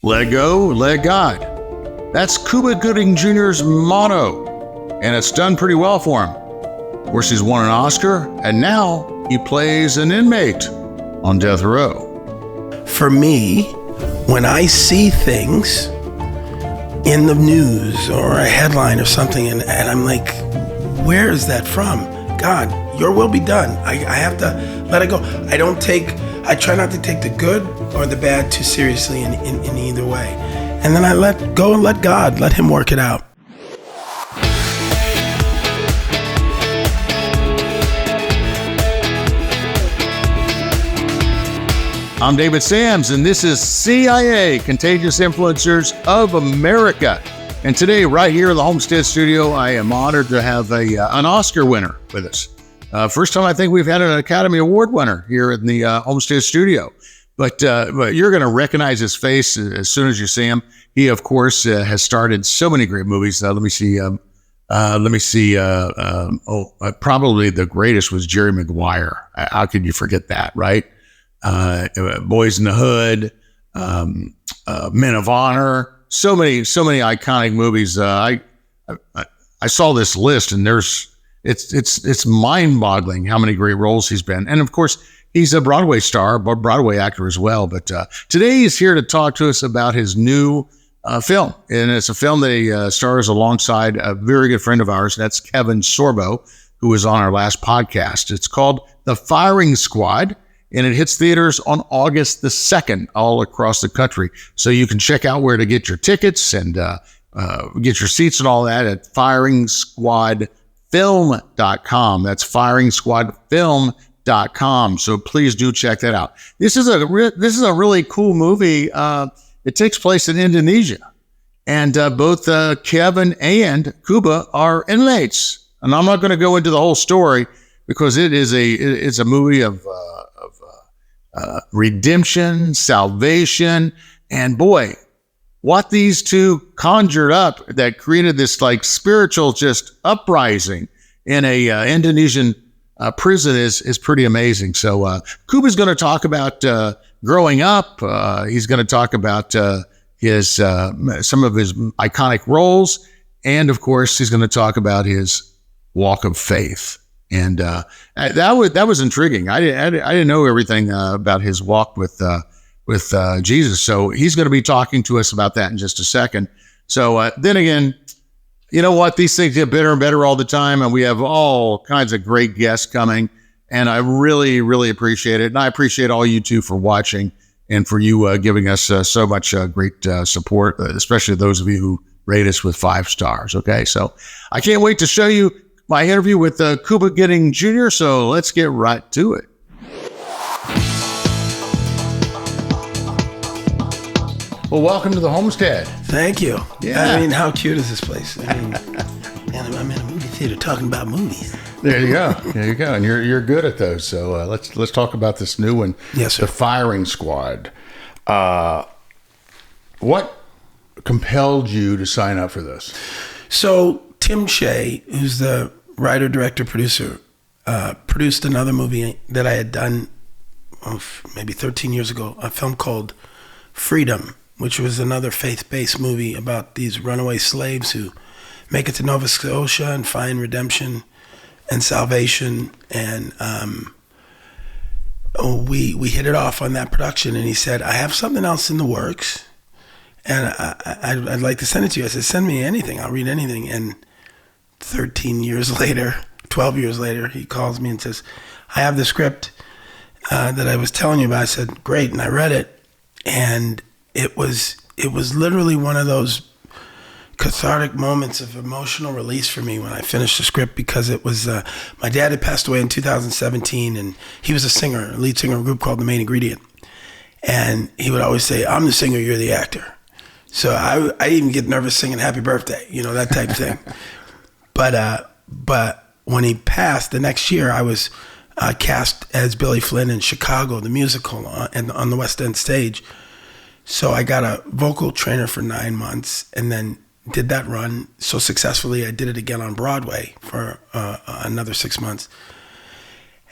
Let go, let God. That's Cuba Gooding Jr.'s motto, and it's done pretty well for him. Of course, he's won an Oscar, and now he plays an inmate on death row. For me, when I see things in the news or a headline or something, and I'm like, where is that from? God, your will be done. I have to let it go. I try not to take the good or the bad too seriously in either way. And then I let go and let God, let him work it out. I'm David Sams, and this is CIA, Contagious Influencers of America. And today, right here in the Homestead studio, I am honored to have an Oscar winner with us. First time I think we've had an Academy Award winner here in the Homestead studio. But you're going to recognize his face as soon as you see him. He, of course, has starred so many great movies. Let me see. Probably the greatest was Jerry Maguire. How could you forget that, right? Boys in the Hood, Men of Honor, so many iconic movies. I saw this list, and it's mind-boggling how many great roles he's been. And of course, he's a Broadway star, but Broadway actor as well. But today he's here to talk to us about his new film, and it's a film that he stars alongside a very good friend of ours. That's Kevin Sorbo, who was on our last podcast. It's called The Firing Squad. And it hits theaters on August the 2nd all across the country. So you can check out where to get your tickets and get your seats and all that at FiringSquadFilm.com. That's FiringSquadFilm.com. So please do check that out. This is a really cool movie. It takes place in Indonesia. And both Kevin and Cuba are inmates. And I'm not going to go into the whole story because it's a movie of redemption, salvation, and boy, what these two conjured up that created this like spiritual just uprising in a Indonesian prison is pretty amazing. So Cuba's going to talk about growing up. He's going to talk about his some of his iconic roles, and of course, he's going to talk about his walk of faith. And that was intriguing. I didn't know everything about his walk with Jesus. So he's going to be talking to us about that in just a second. So then again, you know what? These things get better and better all the time, and we have all kinds of great guests coming. And I really, really appreciate it. And I appreciate all you two for watching and for you giving us so much great support, especially those of you who rate us with 5 stars. Okay, so I can't wait to show you my interview with Cuba Gooding Jr., so let's get right to it. Well, welcome to the Homestead. Thank you. Yeah. I mean, how cute is this place? I mean, man, I'm in a movie theater talking about movies. There you go. There you go. And you're good at those. So let's talk about this new one. Yes, sir. The Firing Squad. What compelled you to sign up for this? So Tim Shea, who's the writer, director, producer, produced another movie that I had done maybe 13 years ago, a film called Freedom, which was another faith-based movie about these runaway slaves who make it to Nova Scotia and find redemption and salvation. And we hit it off on that production, and he said, I have something else in the works, and I'd like to send it to you. I said, send me anything. I'll read anything. And 13 years later, 12 years later, he calls me and says, I have the script that I was telling you about. I said, great. And I read it. And it was literally one of those cathartic moments of emotional release for me when I finished the script, because it was, my dad had passed away in 2017, and he was a lead singer of a group called The Main Ingredient. And he would always say, I'm the singer, you're the actor. So I even get nervous singing Happy Birthday, that type of thing. But when he passed, the next year I was cast as Billy Flynn in Chicago, the musical, on the West End stage. So I got a vocal trainer for 9 months, and then did that run so successfully. I did it again on Broadway for another 6 months.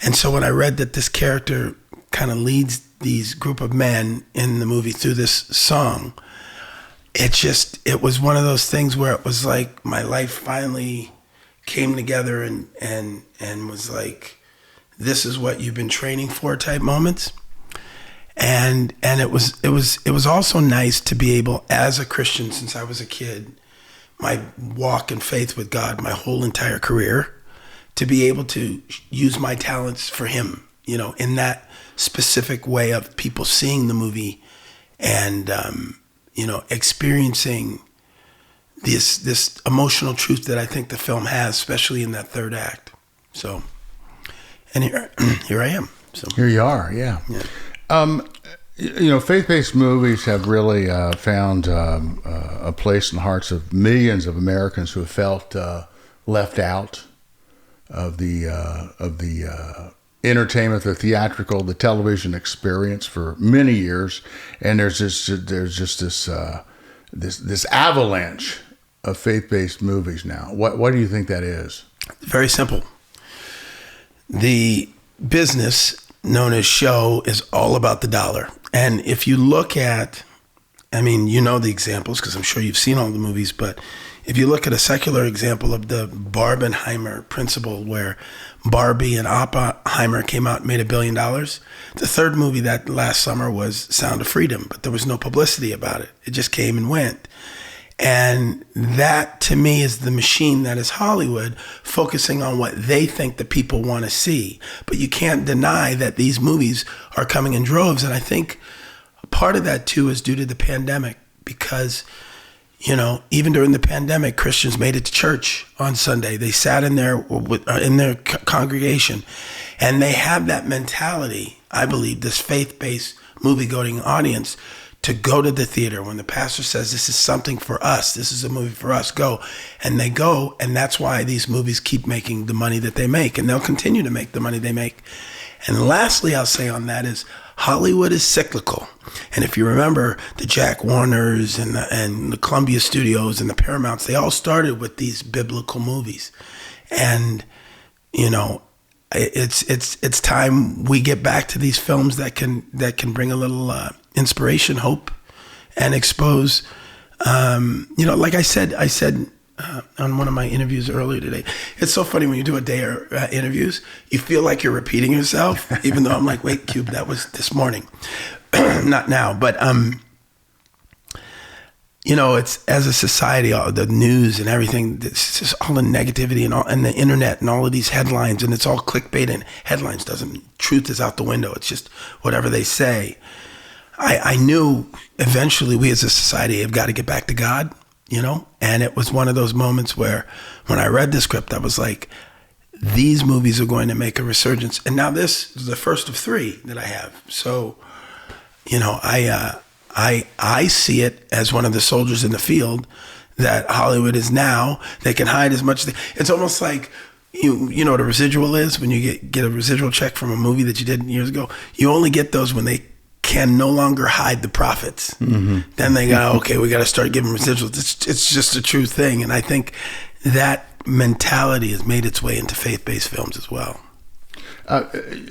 And so when I read that this character kind of leads these group of men in the movie through this song, it was one of those things where it was like my life finally came together and was like, this is what you've been training for type moments. And it was also nice to be able, as a Christian since I was a kid, my walk in faith with God my whole entire career, to be able to use my talents for him, in that specific way of people seeing the movie and experiencing this emotional truth that I think the film has, especially in that third act. So, and here I am. So here you are, yeah. Faith-based movies have really found a place in the hearts of millions of Americans who have felt left out of the entertainment, the theatrical, the television experience for many years, and there's just this avalanche of faith-based movies now. What do you think that is? Very simple. The business known as show is all about the dollar. And if you look at, the examples, because I'm sure you've seen all the movies, but if you look at a secular example of the Barbenheimer principle, where Barbie and Oppenheimer came out and made $1 billion, the third movie that last summer was Sound of Freedom, but there was no publicity about it. It just came and went. And that, to me, is the machine that is Hollywood, focusing on what they think the people want to see. But you can't deny that these movies are coming in droves. And I think part of that, too, is due to the pandemic, because, even during the pandemic, Christians made it to church on Sunday. They sat in their congregation, and they have that mentality, I believe, this faith-based movie-going audience, to go to the theater when the pastor says, this is something for us, this is a movie for us, go. And they go, and that's why these movies keep making the money that they make, and they'll continue to make the money they make. And lastly, I'll say on that is, Hollywood is cyclical. And if you remember, the Jack Warners and the Columbia Studios and the Paramounts, they all started with these biblical movies. And, it's time we get back to these films that can bring a little inspiration, hope, and expose. Like I said on one of my interviews earlier today, it's so funny when you do a day or interviews, you feel like you're repeating yourself, even though I'm like, wait, Cube, that was this morning, not now. But it's, as a society, all the news and everything, it's just all the negativity and the internet and all of these headlines, and it's all clickbait and headlines. Truth is out the window. It's just whatever they say. I knew eventually we as a society have got to get back to God, and it was one of those moments where when I read the script, I was like, these movies are going to make a resurgence. And now this is the first of 3 that I have. So, I see it as one of the soldiers in the field that Hollywood is now. They can hide as much. It's almost like, you know what a residual is? When you get a residual check from a movie that you did years ago, you only get those when they can no longer hide the profits. Mm-hmm. Then they go, okay, we got to start giving residuals. It's just a true thing. And I think that mentality has made its way into faith-based films as well.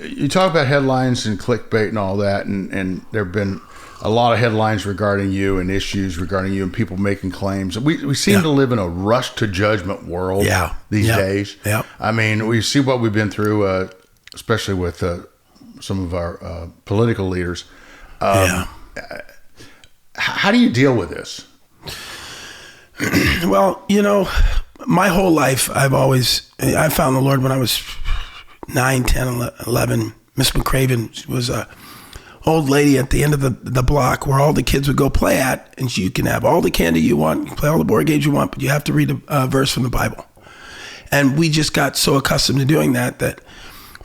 You talk about headlines and clickbait and all that, and there have been a lot of headlines regarding you and issues regarding you and people making claims. We seem to live in a rush to judgment world these days. Yeah. We see what we've been through, especially with some of our political leaders. How do you deal with this? Well, my whole life, I found the Lord when I was 9, 10, 11. Miss McCraven was a old lady at the end of the block where all the kids would go play at, and you can have all the candy you want, you can play all the board games you want, but you have to read a verse from the Bible. And we just got so accustomed to doing that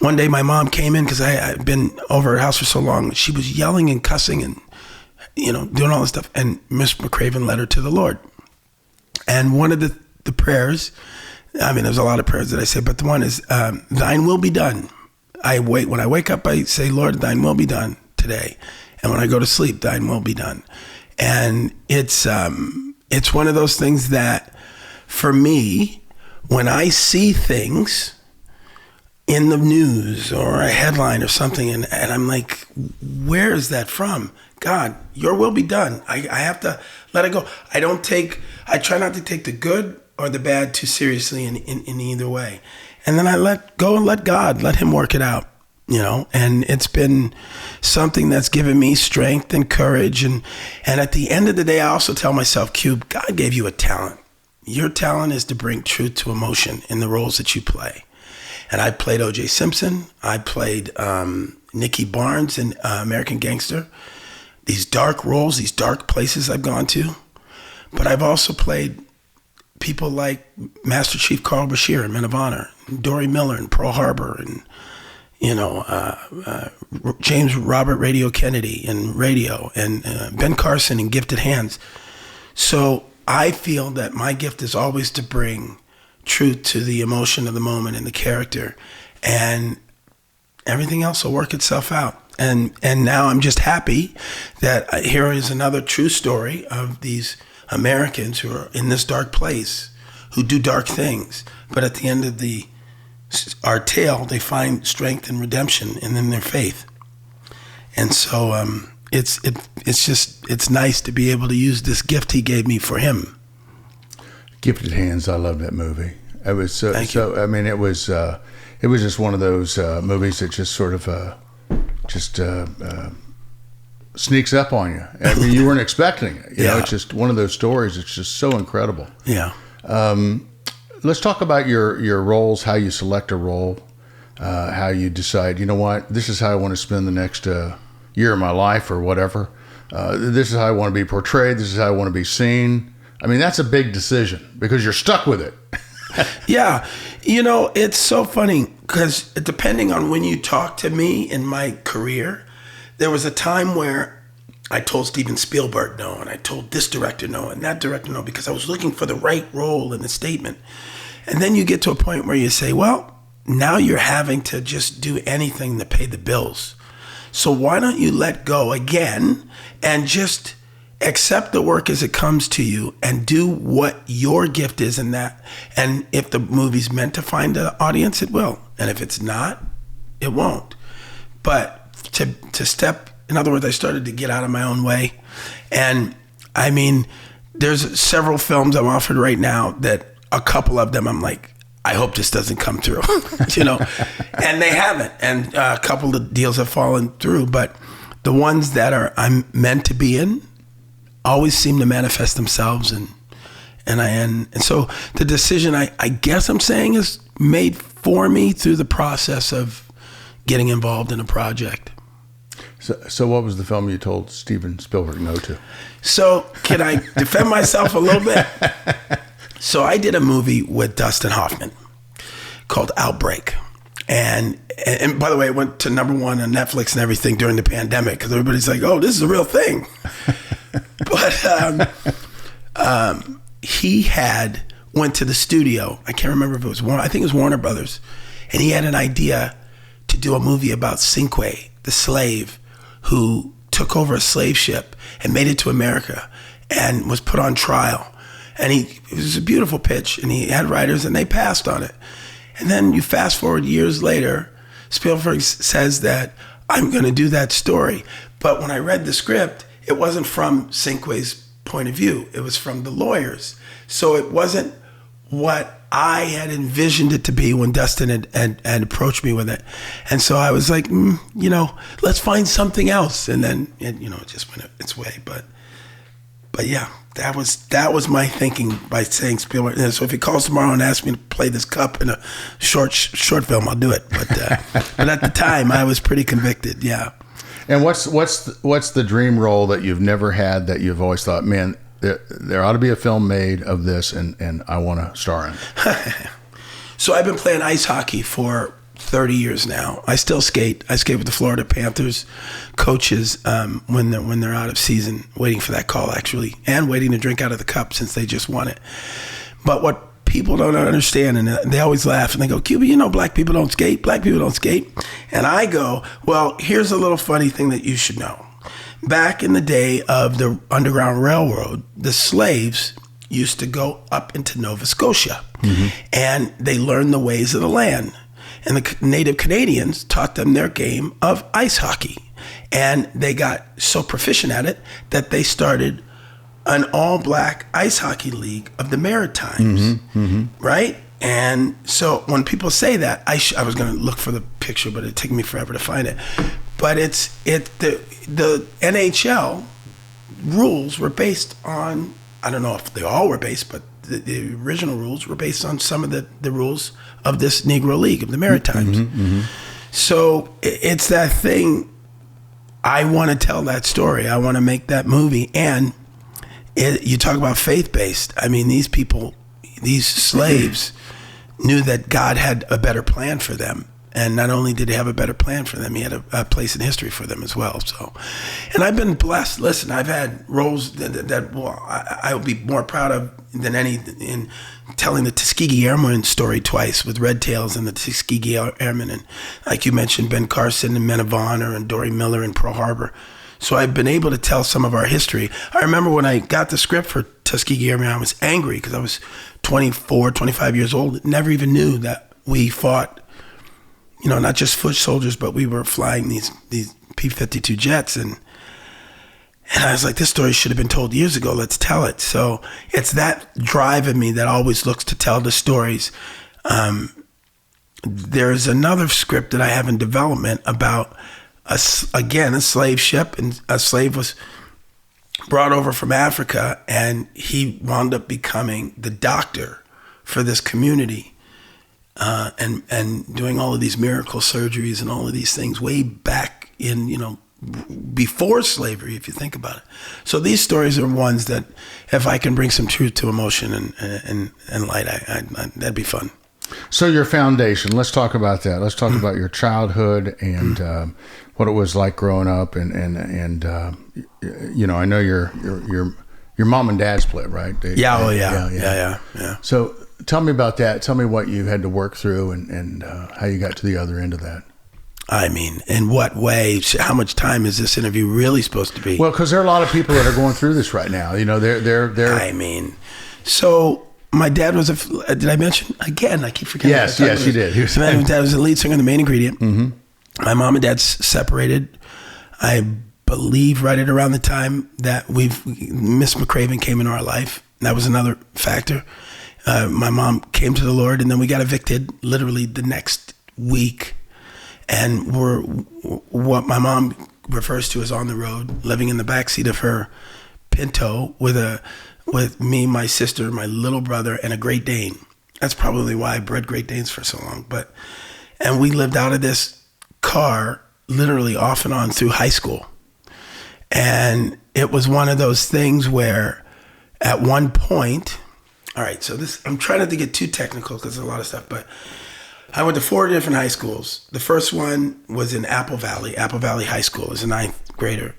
one day my mom came in, because I'd been over her house for so long. She was yelling and cussing and, doing all this stuff. And Miss McCraven led her to the Lord. And one of the prayers, there's a lot of prayers that I say, but the one is, thine will be done. When I wake up, I say, Lord, thine will be done today. And when I go to sleep, thine will be done. And it's one of those things that, for me, when I see things, in the news or a headline or something, and I'm like, where is that from? God, your will be done. I have to let it go. I try not to take the good or the bad too seriously in either way. And then I let go and let God, let him work it out, and it's been something that's given me strength and courage. And at the end of the day, I also tell myself, Cube, God gave you a talent. Your talent is to bring truth to emotion in the roles that you play. And I played O.J. Simpson. I played Nicky Barnes in American Gangster. These dark roles, these dark places I've gone to. But I've also played people like Master Chief Carl Bashir in Men of Honor, Dory Miller in Pearl Harbor, and James Robert Radio Kennedy in Radio, and Ben Carson in Gifted Hands. So I feel that my gift is always to bring truth to the emotion of the moment and the character, and everything else will work itself out. And now I'm just happy that here is another true story of these Americans who are in this dark place, who do dark things, but at the end of our tale, they find strength and redemption and in their faith. And so it's nice to be able to use this gift he gave me for him. Gifted Hands, I love that movie. It was so. I mean, it was just one of those movies that just sort of sneaks up on you. I mean, you weren't expecting it. You know, it's just one of those stories. It's just so incredible. Yeah. Let's talk about your roles, how you select a role, how you decide, you know what, this is how I want to spend the next year of my life or whatever. This is how I want to be portrayed. This is how I want to be seen. I mean, that's a big decision because you're stuck with it. Yeah. You know, it's so funny because depending on when you talk to me in my career, there was a time where I told Steven Spielberg no, and I told this director no, and that director no, because I was looking for the right role in the statement. And then you get to a point where you say, well, now you're having to just do anything to pay the bills. So why don't you let go again and just accept the work as it comes to you and do what your gift is in that. And if the movie's meant to find an audience, it will. And if it's not, it won't. But to step, in other words, I started to get out of my own way. And I mean, there's several films I'm offered right now that a couple of them I'm like, I hope this doesn't come through, you know, and they haven't. And a couple of deals have fallen through, but the ones that I'm meant to be in always seem to manifest themselves. And so the decision I guess I'm saying is made for me through the process of getting involved in a project. So what was the film you told Steven Spielberg no to? So can I defend myself a little bit? So I did a movie with Dustin Hoffman called Outbreak. And by the way, it went to #1 on Netflix and everything during the pandemic because everybody's like, oh, this is a real thing. But he went to the studio. I can't remember if it was Warner. I think it was Warner Brothers. And he had an idea to do a movie about Cinque, the slave who took over a slave ship and made it to America and was put on trial. And it was a beautiful pitch, and he had writers, and they passed on it. And then you fast forward years later, Spielberg says that I'm going to do that story. But when I read the script, it wasn't from Cinque's point of view. It was from the lawyers. So it wasn't what I had envisioned it to be when Dustin had approached me with it. And so I was like, you know, let's find something else. And then, it just went its way. But yeah, that was my thinking by saying Spielberg. So if he calls tomorrow and asks me to play this cup in a short film, I'll do it. But at the time, I was pretty convicted. Yeah. And what's the dream role that you've never had that you've always thought, man, there ought to be a film made of this, and I want to star in it? So I've been playing ice hockey for 30 years now. I still skate. I skate with the Florida Panthers coaches when they're out of season, waiting for that call actually, and waiting to drink out of the cup since they just won it. But what people don't understand, and they always laugh and they go, Cuba, black people don't skate. Black people don't skate. And I go, well, here's a little funny thing that you should know. Back in the day of the Underground Railroad, the slaves used to go up into Nova Scotia, and they learned the ways of the land. And the native Canadians taught them their game of ice hockey. And they got so proficient at it that they started an all-black ice hockey league of the Maritimes, right? And so when people say that, I was going to look for the picture, but it took me forever to find it. But the NHL rules were based on, I don't know if they all were based, but the original rules were based on some of the rules of this Negro League of the Maritimes. So it's that thing. I want to tell that story. I want to make that movie. And you talk about faith-based. I mean, these people, these slaves knew that God had a better plan for them. And not only did he have a better plan for them, he had a place in history for them as well. So, and I've been blessed. Listen, I've had roles that I will be more proud of than any in telling the Tuskegee Airmen story twice with Red Tails and the Tuskegee Airmen. And like you mentioned, Ben Carson and Men of Honor and Dory Miller and Pearl Harbor. So I've been able to tell some of our history. I remember when I got the script for Tuskegee Airmen, I was angry because I was 24, 25 years old. Never even knew that we fought, you know, not just foot soldiers, but we were flying these P-52 jets. And I was like, this story should have been told years ago. Let's tell it. So it's that drive in me that always looks to tell the stories. There's another script that I have in development about, a slave ship. And a slave was brought over from Africa, and he wound up becoming the doctor for this community. And doing all of these miracle surgeries and all of these things way back in, you know, before slavery, if you think about it. So these stories are ones that if I can bring some truth to emotion and light, that'd be fun. So your foundation, let's talk about that. Let's talk about your childhood and what it was like growing up. And you know, I know your mom and dad split, right? Yeah. So tell me about that. Tell me what you had to work through and how you got to the other end of that. I mean, in what way? How much time is this interview really supposed to be? Well, because there are a lot of people that are going through this right now. You know, they're. I mean, so my dad was did I mention again? I keep forgetting. Yes, you did. My dad was the lead singer, the main ingredient. My mom and dad separated. I believe right at around the time that Miss McCraven came into our life. That was another factor. My mom came to the Lord, and then we got evicted literally the next week. And we're what my mom refers to as on the road, living in the backseat of her Pinto with me, my sister, my little brother, and a Great Dane. That's probably why I bred Great Danes for so long. And we lived out of this car literally off and on through high school. And it was one of those things where at one point, all right, so I'm trying not to get too technical because there's a lot of stuff, but I went to 4 different high schools. The first one was in Apple Valley High School as a 9th grader.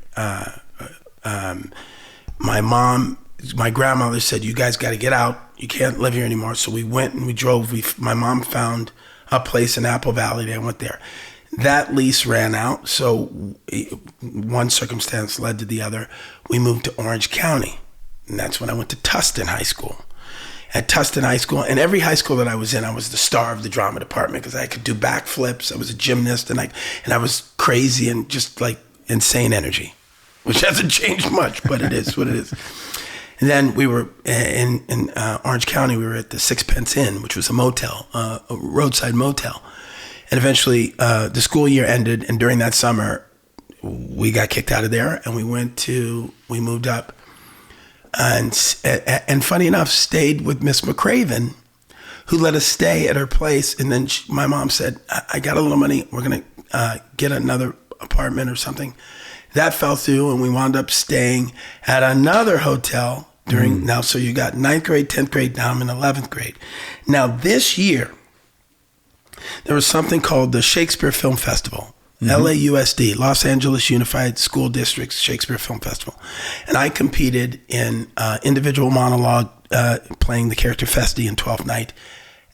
My grandmother said, you guys got to get out. You can't live here anymore. So we went and we drove. My mom found a place in Apple Valley. They went there. That lease ran out. So one circumstance led to the other. We moved to Orange County. And that's when I went to Tustin High School. At Tustin High School, and every high school that I was in, I was the star of the drama department because I could do backflips. I was a gymnast, and I was crazy and just like insane energy, which hasn't changed much, but it is what it is. And then we were in Orange County. We were at the Sixpence Inn, which was a motel, a roadside motel. And eventually, the school year ended, and during that summer, we got kicked out of there, and we moved up. And funny enough, stayed with Miss McCraven, who let us stay at her place. And then my mom said, I got a little money. We're going to get another apartment or something. That fell through, and we wound up staying at another hotel during now. So you got 9th grade, 10th grade, now I'm in 11th grade. Now this year, there was something called the Shakespeare Film Festival. LAUSD, Los Angeles Unified School District's Shakespeare Film Festival. And I competed in individual monologue, playing the character Festy in 12th Night,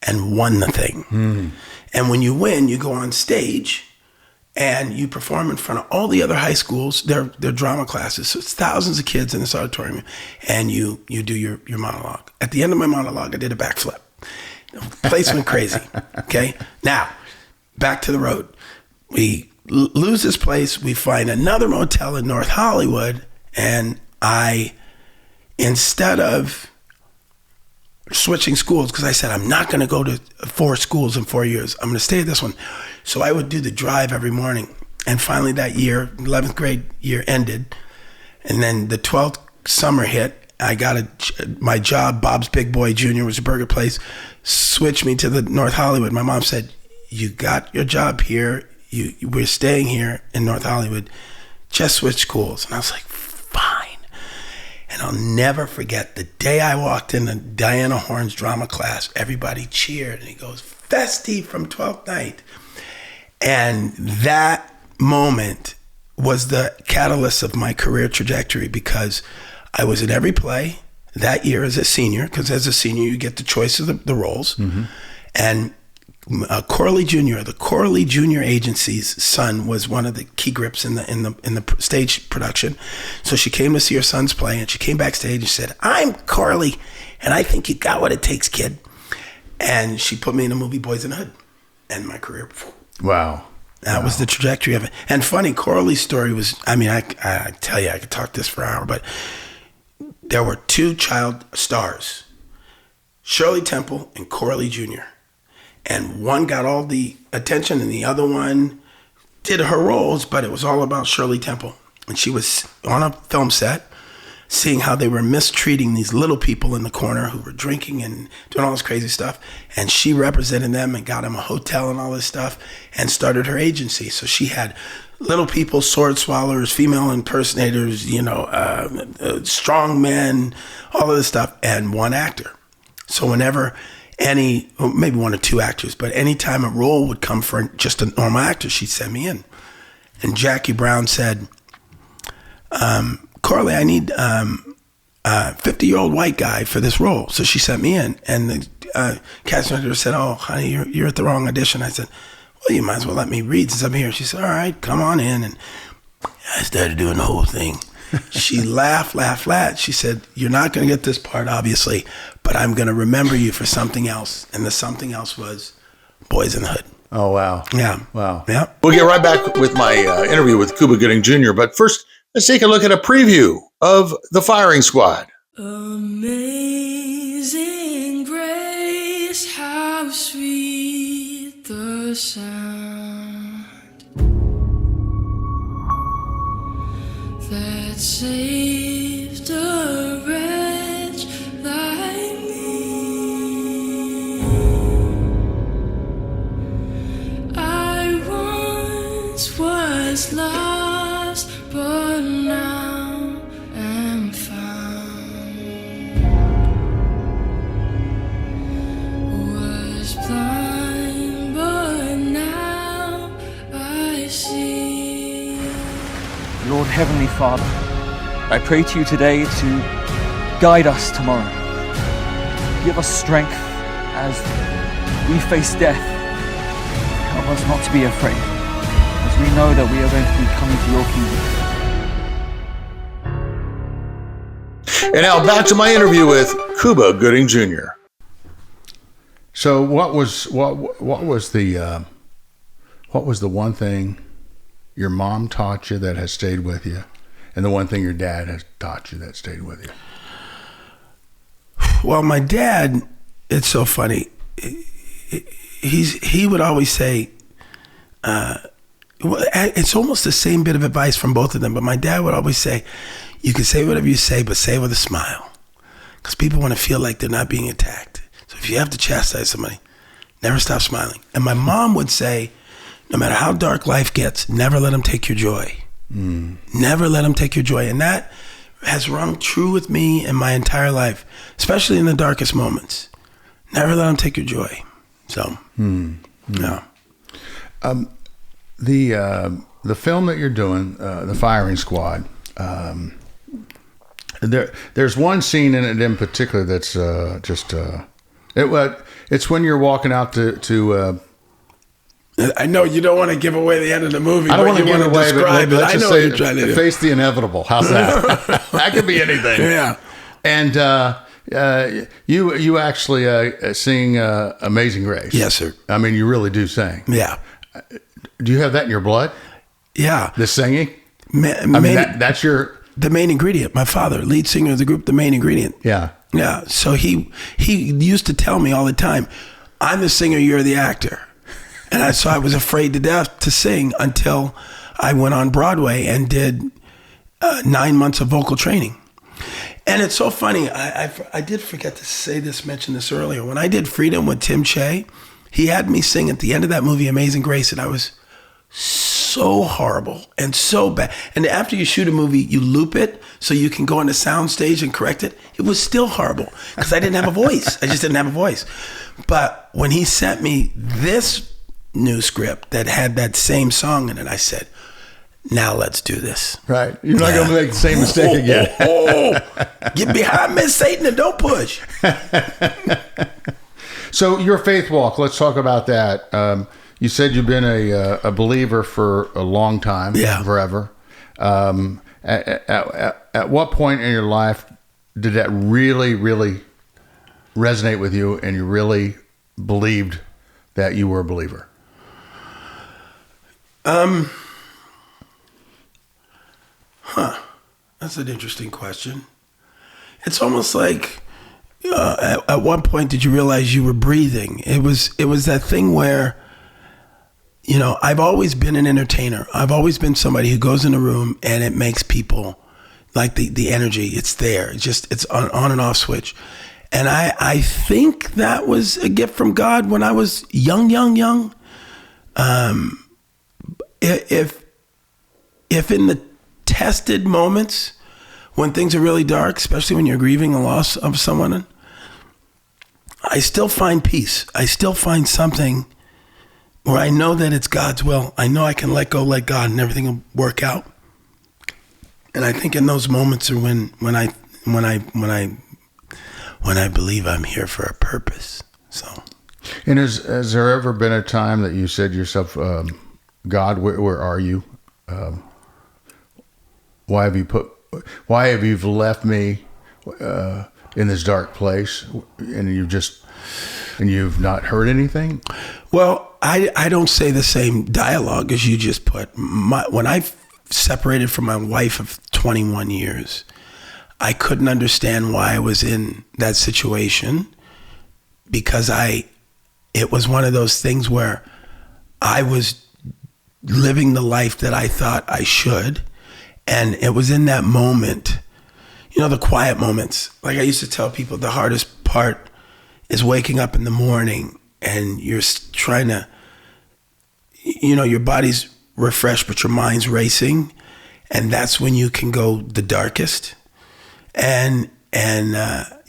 and won the thing. And when you win, you go on stage and you perform in front of all the other high schools, their drama classes. So it's thousands of kids in this auditorium, and you do your monologue. At the end of my monologue, I did a backflip. The place went crazy, okay? Now, back to the road. We lose this place. We find another motel in North Hollywood. And instead of switching schools, because I said, I'm not going to go to 4 schools in 4 years. I'm going to stay at this one. So I would do the drive every morning. And finally that year, 11th grade year ended. And then the 12th summer hit. I got my job, Bob's Big Boy Jr. was a burger place, switched me to the North Hollywood. My mom said, you got your job here. We're staying here in North Hollywood. Just switch schools. And I was like, fine. And I'll never forget the day I walked into Diana Horn's drama class, everybody cheered. And he goes, Festi from 12th night. And that moment was the catalyst of my career trajectory, because I was in every play that year as a senior, because as a senior, you get the choice of the roles. Mm-hmm. And Coralie Jr., the Coralie Jr. agency's son, was one of the key grips in the stage production. So she came to see her son's play, and she came backstage and said, I'm Coralie, and I think you got what it takes, kid. And she put me in the movie Boys in the Hood, and my career. Wow. That was the trajectory of it. And funny, Coralie's story was, I mean, I tell you, I could talk this for an hour, but there were 2 child stars, Shirley Temple and Coralie Jr. And one got all the attention and the other one did her roles, but it was all about Shirley Temple. And she was on a film set, seeing how they were mistreating these little people in the corner who were drinking and doing all this crazy stuff. And she represented them and got them a hotel and all this stuff and started her agency. So she had little people, sword swallowers, female impersonators, strong men, all of this stuff, and one actor. So whenever maybe 1 or 2 actors, but anytime a role would come for just a normal actor, she'd send me in. And Jackie Brown said, Coralie, I need a 50-year-old white guy for this role. So she sent me in. And the casting director said, oh, honey, you're at the wrong audition. I said, well, you might as well let me read since I'm here. She said, all right, come on in. And I started doing the whole thing. She laughed. She said, you're not going to get this part, obviously, but I'm going to remember you for something else. And the something else was Boys in the Hood. Oh, wow. Yeah. Wow. Yeah. We'll get right back with my interview with Cuba Gooding Jr., but first, let's take a look at a preview of The Firing Squad. Amazing grace, how sweet the sound that saved a wretch like me. I once was lost, but now am found. Was blind, but now I see. Lord Heavenly Father, I pray to you today to guide us tomorrow. Give us strength as we face death. Help us not to be afraid, as we know that we are going to be coming to your kingdom. And now back to my interview with Cuba Gooding Jr. So what was the one thing your mom taught you that has stayed with you, and the one thing your dad has taught you that stayed with you? Well, my dad, it's so funny. He would always say, it's almost the same bit of advice from both of them, but my dad would always say, you can say whatever you say, but say it with a smile, because people want to feel like they're not being attacked. So if you have to chastise somebody, never stop smiling. And my mom would say, no matter how dark life gets, never let them take your joy. Never let them take your joy. And that has rung true with me in my entire life, especially in the darkest moments. Never let them take your joy. So, yeah. The film that you're doing, The Firing Squad, there's one scene in it in particular that's it's when you're walking out to I know you don't want to give away the end of the movie. I don't want to give it away, but I know just what you're trying to do. Face the inevitable. How's that? That could be anything. Yeah. And you actually sing Amazing Grace. Yes, sir. I mean, you really do sing. Yeah. Do you have that in your blood? Yeah. The singing? That's your... The main ingredient. My father, lead singer of the group, the main ingredient. Yeah. Yeah. So he used to tell me all the time, I'm the singer, you're the actor. And so I was afraid to death to sing until I went on Broadway and did 9 months of vocal training. And it's so funny. I did forget to mention this earlier. When I did Freedom with Tim Che, he had me sing at the end of that movie, Amazing Grace, and I was so horrible and so bad. And after you shoot a movie, you loop it so you can go on the sound stage and correct it. It was still horrible because I didn't have a voice. I just didn't have a voice. But when he sent me this new script that had that same song in it, I said, now let's do this. Right. You're not going to make the same mistake again. Get behind me, Satan, and don't push. So your faith walk, let's talk about that. You said you've been a believer for a long time, forever. At what point in your life did that really, really resonate with you and you really believed that you were a believer? That's an interesting question. It's almost like, at what point did you realize you were breathing? It was that thing where, I've always been an entertainer. I've always been somebody who goes in a room and it makes people, like the energy, it's there. It's on and off switch. And I think that was a gift from God when I was young. If in the tested moments when things are really dark, especially when you're grieving the loss of someone, I still find peace. I still find something where I know that it's God's will. I know I can let go, let God, and everything will work out. And I think in those moments are when I believe I'm here for a purpose. So. And has there ever been a time that you said to yourself, God, where are you? Why have you left me in this dark place, and you've not heard anything? Well, I don't say the same dialogue as you just put. When I separated from my wife of 21 years, I couldn't understand why I was in that situation, because it was one of those things where I was living the life that I thought I should. And it was in that moment, the quiet moments. Like I used to tell people, the hardest part is waking up in the morning and you're trying to, your body's refreshed, but your mind's racing. And that's when you can go the darkest. And that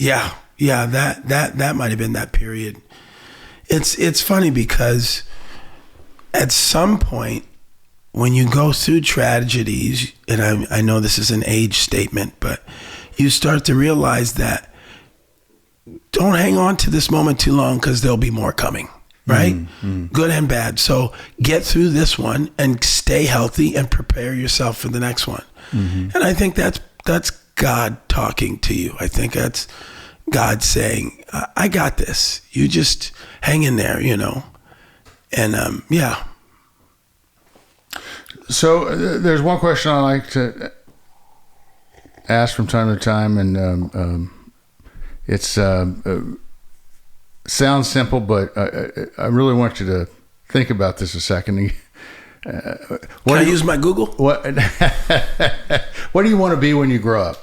might've been that period. It's funny because at some point, when you go through tragedies, and I know this is an age statement, but you start to realize that don't hang on to this moment too long because there'll be more coming, right? Mm-hmm. Good and bad. So get through this one and stay healthy and prepare yourself for the next one. Mm-hmm. And I think that's God talking to you. I think that's God saying, I got this. You just hang in there, And yeah. So there's one question I like to ask from time to time, and it's sounds simple, but I really want you to think about this a second. Can I use my Google? What What do you want to be when you grow up?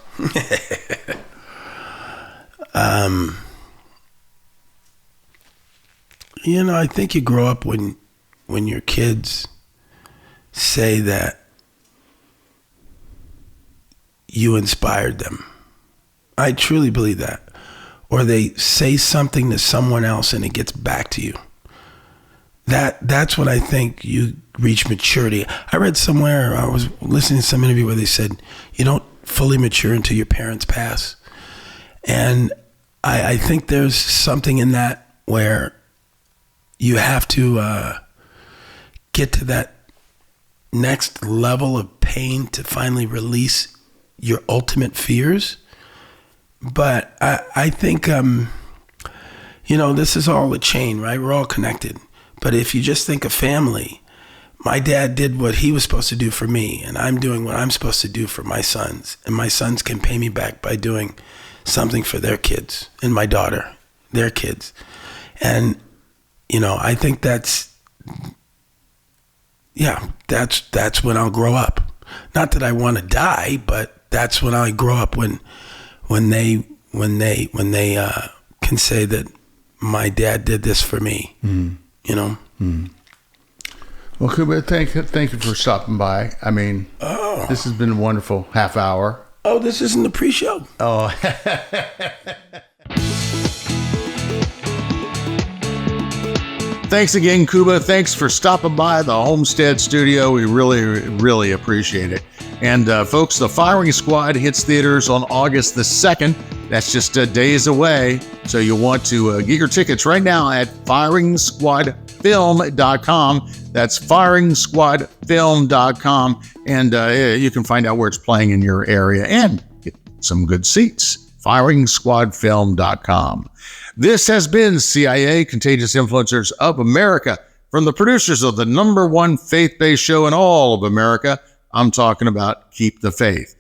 I think you grow up when your kids say that you inspired them. I truly believe that. Or they say something to someone else and it gets back to you. That's when I think you reach maturity. I read somewhere, I was listening to some interview where they said, you don't fully mature until your parents pass. And I think there's something in that where you have to get to that next level of pain to finally release your ultimate fears. But I think, this is all a chain, right? We're all connected. But if you just think of family, my dad did what he was supposed to do for me, and I'm doing what I'm supposed to do for my sons, and my sons can pay me back by doing something for their kids, and my daughter, their kids. And, I think that's when I'll grow up. Not that I want to die, but that's when I grow up, when they can say that my dad did this for me, Well, Cuba, thank you for stopping by. I mean, This has been a wonderful half hour. Oh, this isn't the pre-show. Oh. Thanks again, Cuba. Thanks for stopping by the Homestead Studio. We really, really appreciate it. And folks, The Firing Squad hits theaters on August the 2nd. That's just days away. So you'll want to get your tickets right now at FiringSquadFilm.com. That's FiringSquadFilm.com. And you can find out where it's playing in your area and get some good seats. FiringSquadFilm.com. This has been CIA, Contagious Influencers of America. From the producers of the #1 faith-based show in all of America, I'm talking about Keep the Faith.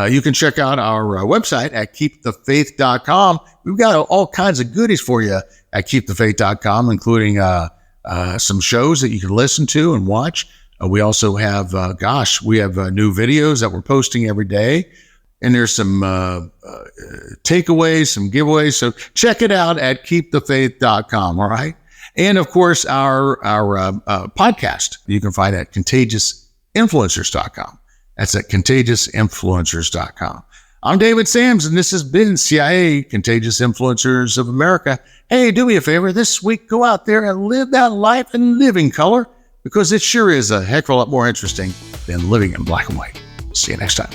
You can check out our website at KeepTheFaith.com. We've got all kinds of goodies for you at KeepTheFaith.com, including some shows that you can listen to and watch. We also have, we have new videos that we're posting every day. And there's some takeaways, some giveaways. So check it out at KeepTheFaith.com, all right? And, of course, our podcast you can find at ContagiousInfluencers.com. That's at ContagiousInfluencers.com. I'm David Sams, and this has been CIA, Contagious Influencers of America. Hey, do me a favor. This week, go out there and live that life in living color, because it sure is a heck of a lot more interesting than living in black and white. See you next time.